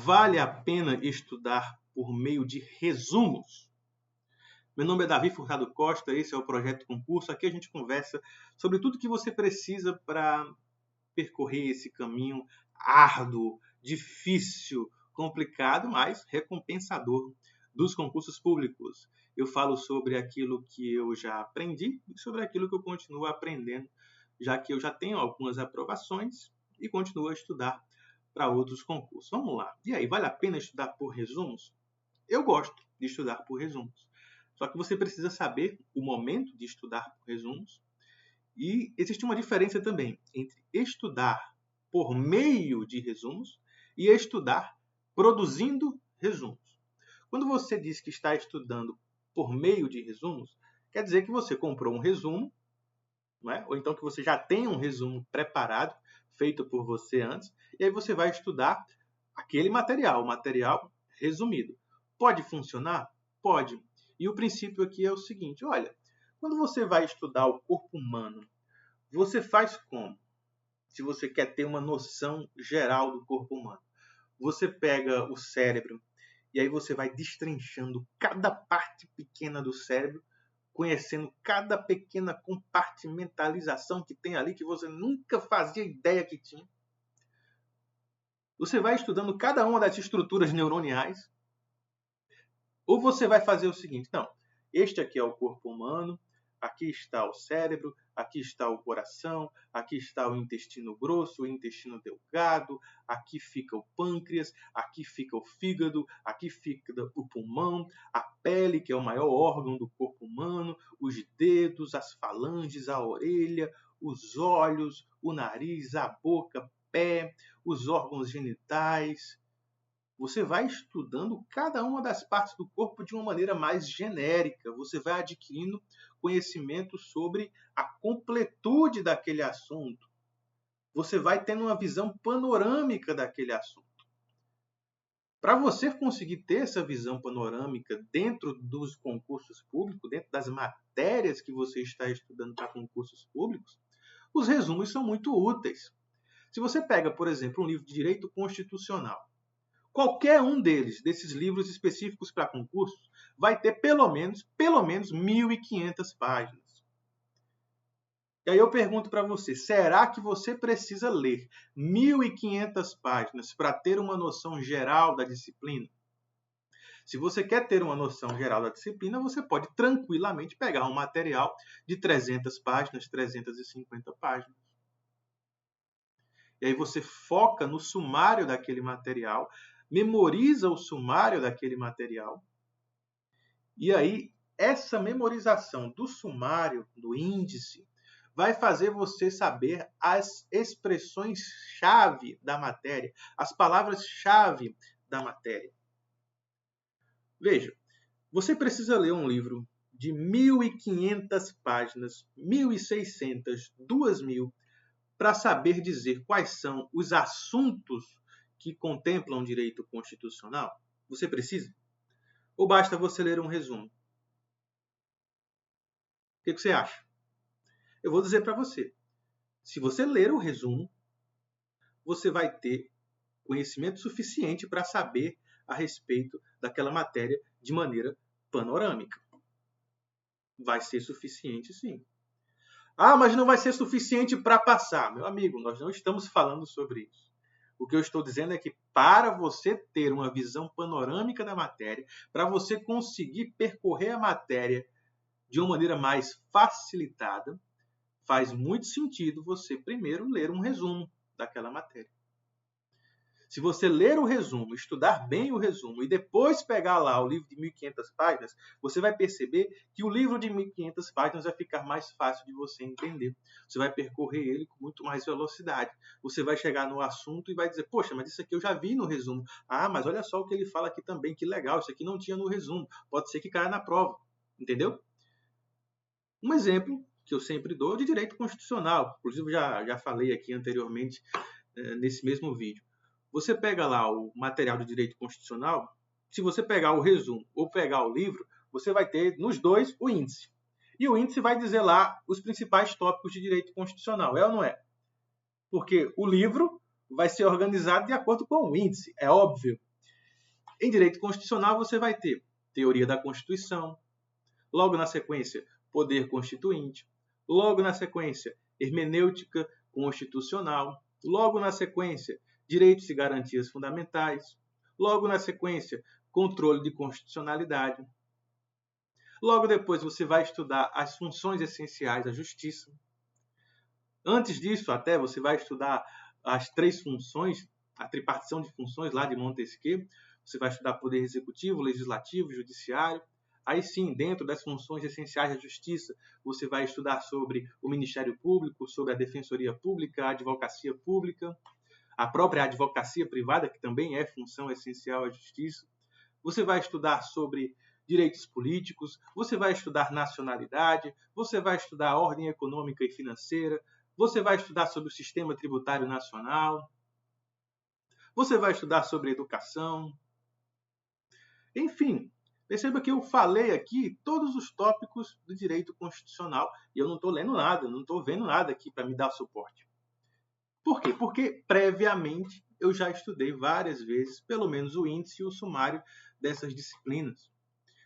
Vale a pena estudar por meio de resumos? Meu nome é Davi Furtado Costa, esse é o Projeto Concurso. Aqui a gente conversa sobre tudo que você precisa para percorrer esse caminho árduo, difícil, complicado, mas recompensador dos concursos públicos. Eu falo sobre aquilo que eu já aprendi e sobre aquilo que eu continuo aprendendo, já que eu já tenho algumas aprovações e continuo a estudar para outros concursos. Vamos lá. E aí, vale a pena estudar por resumos? Eu gosto de estudar por resumos. Só que você precisa saber o momento de estudar por resumos. E existe uma diferença também entre estudar por meio de resumos e estudar produzindo resumos. Quando você diz que está estudando por meio de resumos, quer dizer que você comprou um resumo, não é? Ou então que você já tem um resumo preparado, feito por você antes, e aí você vai estudar aquele material, o material resumido. Pode funcionar? Pode. E o princípio aqui é o seguinte, olha, quando você vai estudar o corpo humano, você faz como? Se você quer ter uma noção geral do corpo humano. Você pega o cérebro e aí você vai destrinchando cada parte pequena do cérebro, conhecendo cada pequena compartimentalização que tem ali que você nunca fazia ideia que tinha. Você vai estudando cada uma das estruturas neuroniais. Ou você vai fazer o seguinte, não, este aqui é o corpo humano, aqui está o cérebro, aqui está o coração, aqui está o intestino grosso, o intestino delgado, aqui fica o pâncreas, aqui fica o fígado, aqui fica o pulmão, a pele, que é o maior órgão do corpo humano, os dedos, as falanges, a orelha, os olhos, o nariz, a boca, pé, os órgãos genitais. Você vai estudando cada uma das partes do corpo de uma maneira mais genérica. Você vai adquirindo conhecimento sobre a completude daquele assunto. Você vai tendo uma visão panorâmica daquele assunto. Para você conseguir ter essa visão panorâmica dentro dos concursos públicos, dentro das matérias que você está estudando para concursos públicos, os resumos são muito úteis. Se você pega, por exemplo, um livro de direito constitucional, qualquer um desses livros específicos para concursos, vai ter pelo menos 1.500 páginas. E aí eu pergunto para você, será que você precisa ler 1.500 páginas para ter uma noção geral da disciplina? Se você quer ter uma noção geral da disciplina, você pode tranquilamente pegar um material de 300 páginas, 350 páginas. E aí você foca no sumário daquele material, memoriza o sumário daquele material. E aí, essa memorização do sumário, do índice, vai fazer você saber as expressões-chave da matéria, as palavras-chave da matéria. Veja, você precisa ler um livro de 1.500 páginas, 1.600, 2.000, para saber dizer quais são os assuntos que contemplam direito constitucional? Você precisa? Ou basta você ler um resumo? O que você acha? Eu vou dizer para você. Se você ler o resumo, você vai ter conhecimento suficiente para saber a respeito daquela matéria de maneira panorâmica. Vai ser suficiente, sim. Ah, mas não vai ser suficiente para passar. Meu amigo, nós não estamos falando sobre isso. O que eu estou dizendo é que para você ter uma visão panorâmica da matéria, para você conseguir percorrer a matéria de uma maneira mais facilitada, faz muito sentido você primeiro ler um resumo daquela matéria. Se você ler o resumo, estudar bem o resumo e depois pegar lá o livro de 1.500 páginas, você vai perceber que o livro de 1.500 páginas vai ficar mais fácil de você entender. Você vai percorrer ele com muito mais velocidade. Você vai chegar no assunto e vai dizer, poxa, mas isso aqui eu já vi no resumo. Ah, mas olha só o que ele fala aqui também, que legal, isso aqui não tinha no resumo. Pode ser que caia na prova, entendeu? Um exemplo que eu sempre dou é de direito constitucional. Inclusive, já falei aqui anteriormente nesse mesmo vídeo. Você pega lá o material de direito constitucional, se você pegar o resumo ou pegar o livro, você vai ter nos dois o índice. E o índice vai dizer lá os principais tópicos de direito constitucional, é ou não é? Porque o livro vai ser organizado de acordo com o índice, é óbvio. Em direito constitucional, você vai ter teoria da Constituição, logo na sequência, poder constituinte, logo na sequência, hermenêutica constitucional, logo na sequência, direitos e garantias fundamentais, logo na sequência, controle de constitucionalidade. Logo depois, você vai estudar as funções essenciais da justiça. Antes disso, até, você vai estudar as 3 funções, a tripartição de funções lá de Montesquieu. Você vai estudar poder executivo, legislativo, judiciário. Aí sim, dentro das funções essenciais da justiça, você vai estudar sobre o Ministério Público, sobre a Defensoria Pública, a Advocacia Pública, a própria advocacia privada, que também é função essencial à justiça. Você vai estudar sobre direitos políticos, você vai estudar nacionalidade, você vai estudar ordem econômica e financeira, você vai estudar sobre o sistema tributário nacional, você vai estudar sobre educação. Enfim, perceba que eu falei aqui todos os tópicos do direito constitucional e eu não estou lendo nada, não estou vendo nada aqui para me dar suporte. Por quê? Porque previamente eu já estudei várias vezes, pelo menos o índice e o sumário dessas disciplinas.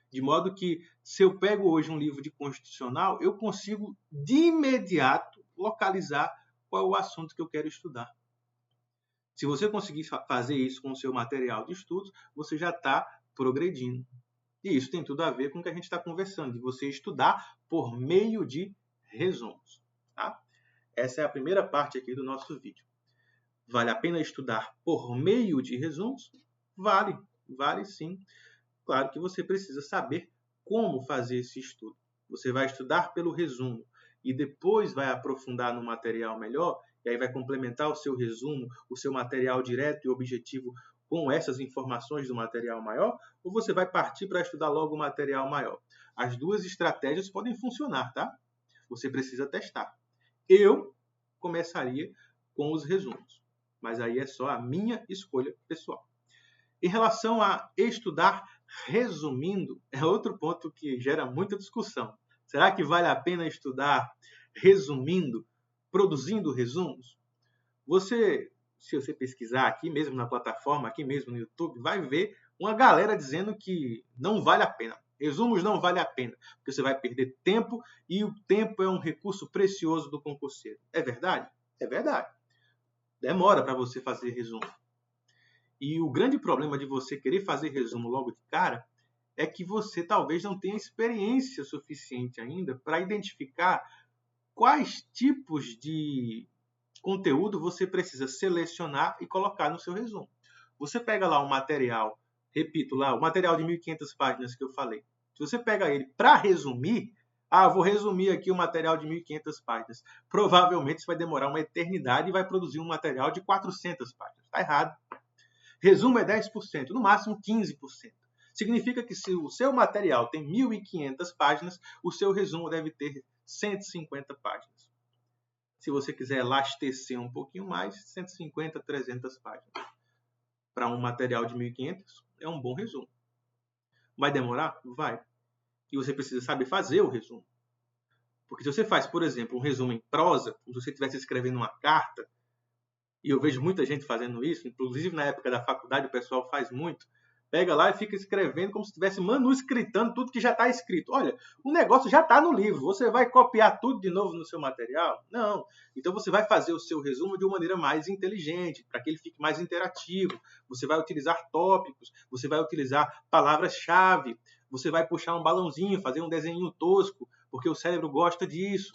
De modo que, se eu pego hoje um livro de constitucional, eu consigo de imediato localizar qual é o assunto que eu quero estudar. Se você conseguir fazer isso com o seu material de estudos, você já está progredindo. E isso tem tudo a ver com o que a gente está conversando, de você estudar por meio de resumos. Tá? Essa é a primeira parte aqui do nosso vídeo. Vale a pena estudar por meio de resumos? Vale, vale sim. Claro que você precisa saber como fazer esse estudo. Você vai estudar pelo resumo e depois vai aprofundar no material melhor, e aí vai complementar o seu resumo, o seu material direto e objetivo com essas informações do material maior, ou você vai partir para estudar logo o material maior. As duas estratégias podem funcionar, tá? Você precisa testar. Eu começaria com os resumos, mas aí é só a minha escolha pessoal. Em relação a estudar resumindo, é outro ponto que gera muita discussão. Será que vale a pena estudar resumindo, produzindo resumos? Se você pesquisar aqui mesmo na plataforma, aqui mesmo no YouTube, vai ver uma galera dizendo que não vale a pena. Resumos não vale a pena, porque você vai perder tempo e o tempo é um recurso precioso do concurseiro. É verdade? É verdade. Demora para você fazer resumo. E o grande problema de você querer fazer resumo logo de cara é que você talvez não tenha experiência suficiente ainda para identificar quais tipos de conteúdo você precisa selecionar e colocar no seu resumo. Você pega lá um material, repito lá, o material de 1.500 páginas que eu falei. Se você pega ele para resumir, vou resumir aqui o material de 1.500 páginas. Provavelmente isso vai demorar uma eternidade e vai produzir um material de 400 páginas. Está errado. Resumo é 10%, no máximo 15%. Significa que se o seu material tem 1.500 páginas, o seu resumo deve ter 150 páginas. Se você quiser lastecer um pouquinho mais, 150, 300 páginas. Para um material de 1.500, é um bom resumo. Vai demorar? Vai. E você precisa saber fazer o resumo. Porque se você faz, por exemplo, um resumo em prosa, como se você estivesse escrevendo uma carta, e eu vejo muita gente fazendo isso, inclusive na época da faculdade o pessoal faz muito, pega lá e fica escrevendo como se estivesse manuscritando tudo que já está escrito. Olha, o negócio já está no livro, você vai copiar tudo de novo no seu material? Não. Então você vai fazer o seu resumo de uma maneira mais inteligente, para que ele fique mais interativo. Você vai utilizar tópicos, você vai utilizar palavras-chave, você vai puxar um balãozinho, fazer um desenho tosco, porque o cérebro gosta disso.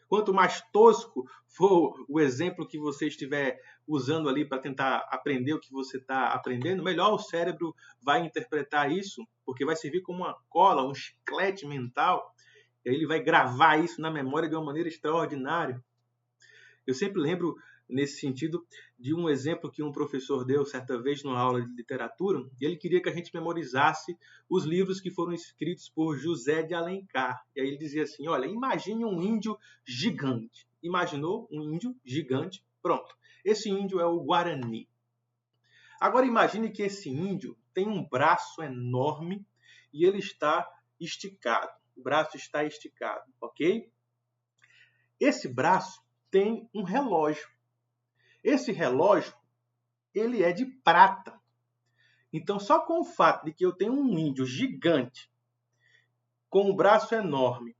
Quanto mais tosco for o exemplo que você estiver usando ali para tentar aprender o que você está aprendendo, melhor o cérebro vai interpretar isso, porque vai servir como uma cola, um chiclete mental, e aí ele vai gravar isso na memória de uma maneira extraordinária. Eu sempre lembro, nesse sentido, de um exemplo que um professor deu certa vez numa aula de literatura, e ele queria que a gente memorizasse os livros que foram escritos por José de Alencar. E aí ele dizia assim, olha, imagine um índio gigante. Imaginou um índio gigante? Pronto. Esse índio é o Guarani. Agora imagine que esse índio tem um braço enorme e ele está esticado. O braço está esticado, ok? Esse braço tem um relógio. Esse relógio, ele é de prata. Então, só com o fato de que eu tenho um índio gigante, com um braço enorme,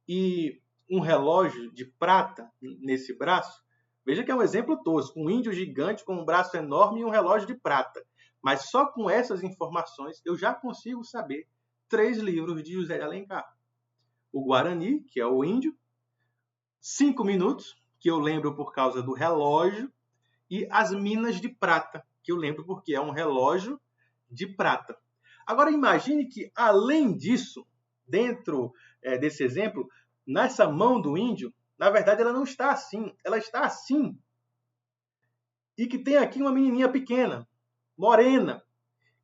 e um relógio de prata nesse braço, veja que é um exemplo tosco, um índio gigante com um braço enorme e um relógio de prata. Mas só com essas informações eu já consigo saber 3 livros de José de Alencar. O Guarani, que é o índio, 5 minutos, que eu lembro por causa do relógio, e As Minas de Prata, que eu lembro porque é um relógio de prata. Agora imagine que, além disso, dentro desse exemplo, nessa mão do índio, na verdade ela não está assim, ela está assim. E que tem aqui uma menininha pequena, morena,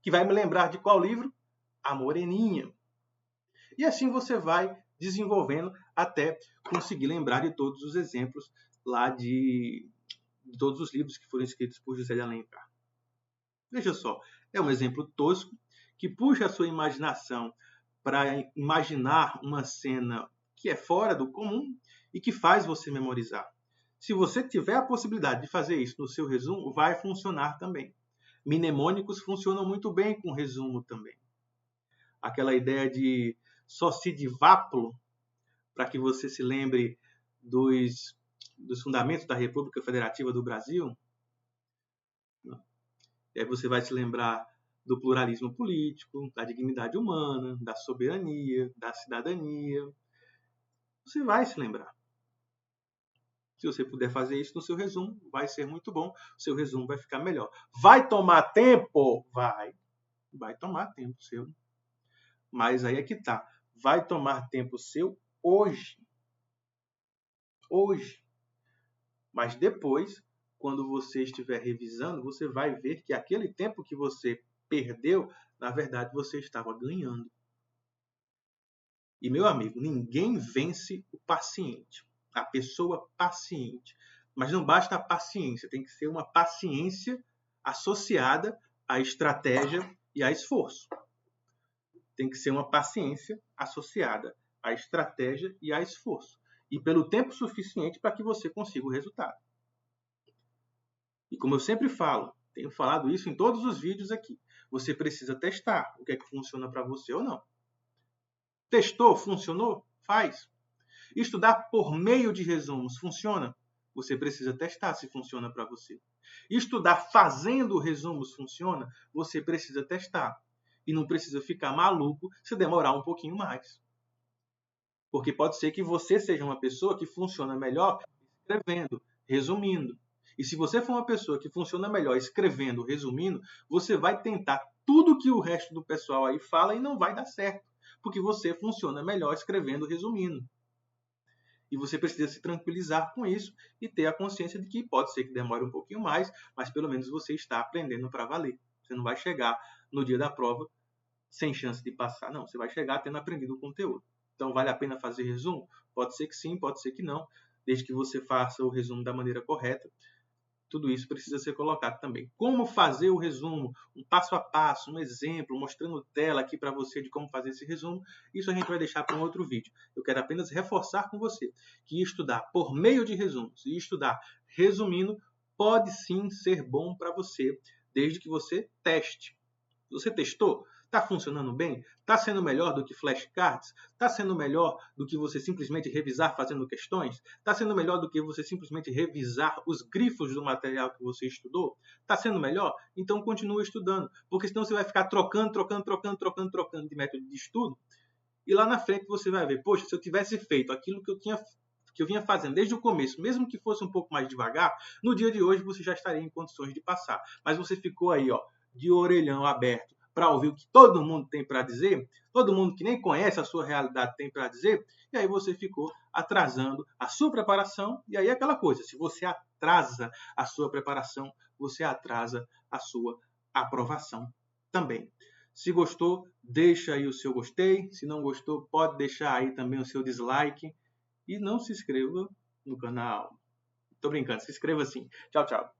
que vai me lembrar de qual livro? A Moreninha. E assim você vai desenvolvendo até conseguir lembrar de todos os exemplos lá de todos os livros que foram escritos por José de Alencar. Veja só, é um exemplo tosco que puxa a sua imaginação para imaginar uma cena que é fora do comum e que faz você memorizar. Se você tiver a possibilidade de fazer isso no seu resumo, vai funcionar também. Mnemônicos funcionam muito bem com resumo também. Aquela ideia de Socidiváplo, para que você se lembre dos fundamentos da República Federativa do Brasil. E aí você vai se lembrar do pluralismo político, da dignidade humana, da soberania, da cidadania. Você vai se lembrar. Se você puder fazer isso no seu resumo, vai ser muito bom. O seu resumo vai ficar melhor. Vai tomar tempo? Vai tomar tempo seu. Mas aí é que tá. Vai tomar tempo seu hoje. Hoje. Mas depois, quando você estiver revisando, você vai ver que aquele tempo que você perdeu, na verdade, você estava ganhando. E, meu amigo, ninguém vence o paciente, a pessoa paciente. Mas não basta a paciência, tem que ser uma paciência associada à estratégia e a esforço. Tem que ser uma paciência associada à estratégia e a esforço. E pelo tempo suficiente para que você consiga o resultado. E como eu sempre falo, tenho falado isso em todos os vídeos aqui, você precisa testar o que é que funciona para você ou não. Testou? Funcionou? Faz. Estudar por meio de resumos funciona? Você precisa testar se funciona para você. Estudar fazendo resumos funciona? Você precisa testar. E não precisa ficar maluco se demorar um pouquinho mais. Porque pode ser que você seja uma pessoa que funciona melhor escrevendo, resumindo. E se você for uma pessoa que funciona melhor escrevendo, resumindo, você vai tentar tudo que o resto do pessoal aí fala e não vai dar certo. Porque você funciona melhor escrevendo, resumindo. E você precisa se tranquilizar com isso e ter a consciência de que pode ser que demore um pouquinho mais, mas pelo menos você está aprendendo para valer. Você não vai chegar no dia da prova sem chance de passar. Não, você vai chegar tendo aprendido o conteúdo. Então, vale a pena fazer resumo? Pode ser que sim, pode ser que não. Desde que você faça o resumo da maneira correta. Tudo isso precisa ser colocado também. Como fazer o resumo? Um passo a passo, um exemplo, mostrando tela aqui para você de como fazer esse resumo. Isso a gente vai deixar para um outro vídeo. Eu quero apenas reforçar com você que estudar por meio de resumos e estudar resumindo pode sim ser bom para você, desde que você teste. Você testou? Está funcionando bem? Está sendo melhor do que flashcards? Está sendo melhor do que você simplesmente revisar fazendo questões? Está sendo melhor do que você simplesmente revisar os grifos do material que você estudou? Está sendo melhor? Então continue estudando, porque senão você vai ficar trocando de método de estudo e lá na frente você vai ver, poxa, se eu tivesse feito aquilo que eu vinha fazendo desde o começo, mesmo que fosse um pouco mais devagar, no dia de hoje você já estaria em condições de passar. Mas você ficou aí, ó, de orelhão aberto para ouvir o que todo mundo tem para dizer, todo mundo que nem conhece a sua realidade tem para dizer, e aí você ficou atrasando a sua preparação, e aí é aquela coisa, se você atrasa a sua preparação, você atrasa a sua aprovação também. Se gostou, deixa aí o seu gostei, se não gostou, pode deixar aí também o seu dislike, e não se inscreva no canal. Tô brincando, se inscreva sim. Tchau, tchau.